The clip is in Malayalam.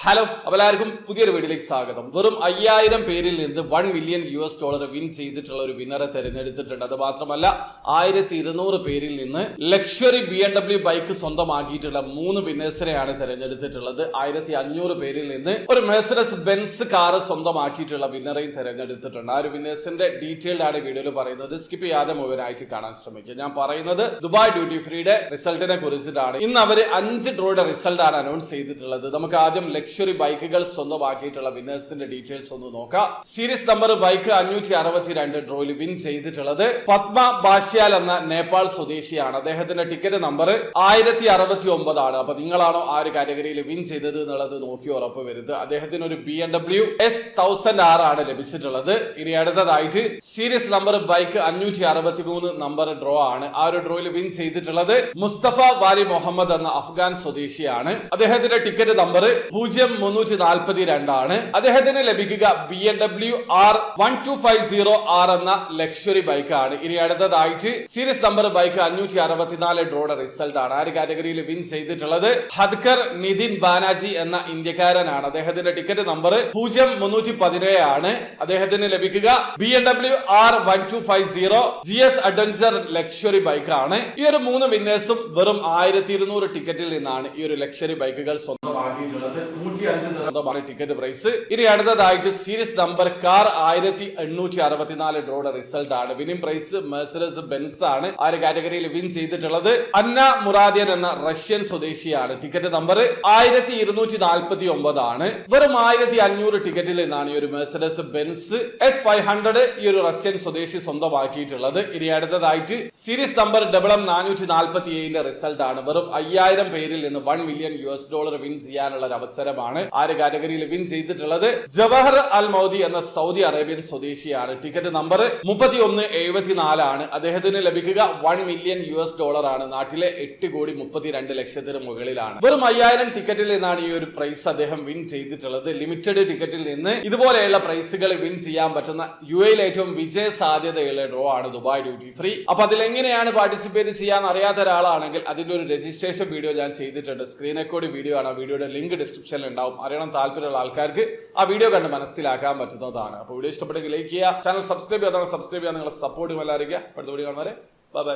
ഹലോ, എല്ലാവർക്കും പുതിയൊരു വീഡിയോയിലേക്ക് സ്വാഗതം. വെറും 5000 പേരിൽ നിന്ന് $1 മില്യൺ വിൻ ചെയ്തിട്ടുള്ള ഒരു വിന്നറെ തെരഞ്ഞെടുത്തിട്ടുണ്ട്. അത് മാത്രമല്ല 1200 പേരിൽ നിന്ന് ലക്ഷറി BMW ബൈക്ക് സ്വന്തമാക്കിയിട്ടുള്ള 3 വിന്നേഴ്സിനെയാണ് തെരഞ്ഞെടുത്തിട്ടുള്ളത്. 1500 പേരിൽ നിന്ന് ഒരു മെഴ്സിഡസ് ബെൻസ് കാർ സ്വന്തമാക്കിയിട്ടുള്ള വിന്നറെയും തെരഞ്ഞെടുത്തിട്ടുണ്ട്. ആ ഒരു വിന്നേഴ്സിന്റെ ഡീറ്റെയിൽഡ് ആണ് വീഡിയോയിൽ പറയുന്നത്. സ്കിപ്പ് ചെയ്യാതെ മുഴുവനായിട്ട് കാണാൻ ശ്രമിക്കുക. ഞാൻ പറയുന്നത് ദുബായ് ഡ്യൂട്ടി ഫ്രീയുടെ റിസൾട്ടിനെ കുറിച്ചിട്ടാണ്. ഇന്ന് അവര് 5 ഡ്രോയുടെ റിസൾട്ട് ആണ് അനൗൺസ് ചെയ്തിട്ടുള്ളത്. നമുക്ക് ആദ്യം ലക്ഷറി ബൈക്കുകൾ സ്വന്തമാക്കിയിട്ടുള്ള വിന്നേഴ്സിന്റെ ഡീറ്റെയിൽസ് ഒന്ന് നോക്കാം. സീരീസ് നമ്പർ ബൈക്ക് 562 ഡ്രോയിൽ വിൻ ചെയ്തിട്ടുള്ളത് പത്മ ബാഷ്യാൽ എന്ന നേപ്പാൾ സ്വദേശിയാണ്. അദ്ദേഹത്തിന്റെ ടിക്കറ്റ് നമ്പർ 1069 ആണ്. അപ്പൊ നിങ്ങളാണോ ആ ഒരു കാറ്റഗറിയിൽ വിൻ ചെയ്തത് എന്നുള്ളത് നോക്കി ഉറപ്പ് വരുന്നത്. അദ്ദേഹത്തിന് ഒരു BMW S1000R ആണ് ലഭിച്ചിട്ടുള്ളത്. ഇനി അടുത്തതായിട്ട് series number bike 563 number draw ആണ്. ആ ഒരു ഡ്രോയിൽ വിൻ ചെയ്തിട്ടുള്ളത് മുസ്തഫ വാലി മുഹമ്മദ് എന്ന അഫ്ഗാൻ സ്വദേശിയാണ്. അദ്ദേഹത്തിന്റെ ടിക്കറ്റ് നമ്പർ 0342 ആണ്. അദ്ദേഹത്തിന് ലഭിക്കുക BMW R1250R എന്ന ലക്ഷറി ബൈക്കാണ്. ഇനി അടുത്തതായിട്ട് സീരീസ് നമ്പർ ബൈക്ക് 564 ഡ്രോയുടെ റിസൾട്ട് ആണ്. ആ ഒരു കാറ്റഗറിയിൽ വിൻ ചെയ്തിട്ടുള്ളത് ഹദ്കർ നിതിൻ ബാനാജി എന്ന ഇന്ത്യക്കാരനാണ്. അദ്ദേഹത്തിന്റെ ടിക്കറ്റ് നമ്പർ 0317 ആണ്. അദ്ദേഹത്തിന് ലഭിക്കുക BMW R1250 GS adventure luxury ബൈക്കാണ്. ഈ ഒരു 3 വിന്നേഴ്സും വെറും 1200 ടിക്കറ്റിൽ നിന്നാണ് ഈ ഒരു ലക്ഷറി ബൈക്കുകൾ സ്വന്തമാക്കിയിട്ടുള്ളത്. 105 ടിക്കറ്റ് പ്രൈസ്. ഇനി അടുത്തതായിട്ട് സീരീസ് നമ്പർ കാർ 1864 ഡ്രോയുടെ റിസൾട്ട് ആണ്. വിന്നിംഗ് പ്രൈസ് മെഴ്സിഡസ് ബെൻസ് ആണ്. ആ ഒരു കാറ്റഗറിയിൽ വിൻ ചെയ്തിട്ടുള്ളത് അന്ന മുറാദിയൻ എന്ന റഷ്യൻ സ്വദേശിയാണ്. ടിക്കറ്റ് നമ്പർ 1249 ആണ്. വെറും 1500 ടിക്കറ്റിൽ നിന്നാണ് ഈ ഒരു മെഴ്സിഡസ് ബെൻസ് S500 ഈ ഒരു റഷ്യൻ സ്വദേശി സ്വന്തമാക്കിയിട്ടുള്ളത്. ഇനി അടുത്തതായിട്ട് സീരീസ് നമ്പർ MM447 റിസൾട്ട് ആണ്. വെറും 5000 പേരിൽ നിന്ന് $1 മില്യൺ വിൻ ചെയ്യാനുള്ള ഒരു അവസരമാണ്. ആ ഒരു കാറ്റഗറിയിൽ വിൻ ചെയ്തിട്ടുള്ളത് ജവഹർ അൽ മൗദി എന്ന സൗദി അറേബ്യൻ സ്വദേശിയാണ്. ടിക്കറ്റ് നമ്പർ 3174 ആണ്. അദ്ദേഹത്തിന് ലഭിക്കുക $1 മില്യൺ ആണ്. നാട്ടിലെ 8,32,00,000 മുകളിലാണ്. വെറും 5000 ടിക്കറ്റിൽ നിന്നാണ് ഈ ഒരു പ്രൈസ് അദ്ദേഹം വിൻ ചെയ്തിട്ടുള്ളത്. ലിമിറ്റഡ് ടിക്കറ്റിൽ നിന്ന് ഇതുപോലെയുള്ള പ്രൈസുകൾ വിൻ ചെയ്യാൻ പറ്റുന്ന UAE ഏറ്റവും വിജയ സാധ്യതയുള്ള ഡ്രോ ആണ് ദുബായ് ഡ്യൂട്ടി ഫ്രീ. അപ്പൊ അതിലെങ്ങനെയാണ് പാർട്ടിസിപ്പേറ്റ് ചെയ്യാൻ അറിയാത്ത ഒരാളാണെങ്കിൽ അതിന്റെ ഒരു രജിസ്ട്രേഷൻ വീഡിയോ ഞാൻ ചെയ്തിട്ടുണ്ട്. സ്ക്രീൻ റെക്കോർഡ് വീഡിയോ ആണ്. ആ വീഡിയോയുടെ ലിങ്ക് ഡിസ്ക്രിപ്ഷനിൽ ഉണ്ടാവും. അറിയണം താല്പര്യമുള്ള ആൾക്കാർക്ക് ആ വീഡിയോ കണ്ട് മനസ്സിലാക്കാൻ പറ്റുന്നതാണ്. അപ്പോൾ വീഡിയോ ഇഷ്ടപ്പെട്ടെങ്കിൽ ലൈക്ക് ചെയ്യുക, ചാനൽ സബ്സ്ക്രൈബ് ചെയ്യാൻ നിങ്ങളെ സപ്പോർട്ട് എല്ലാവരും. അടുത്ത വീഡിയോ കാണുന്നവരെ ബൈ ബൈ.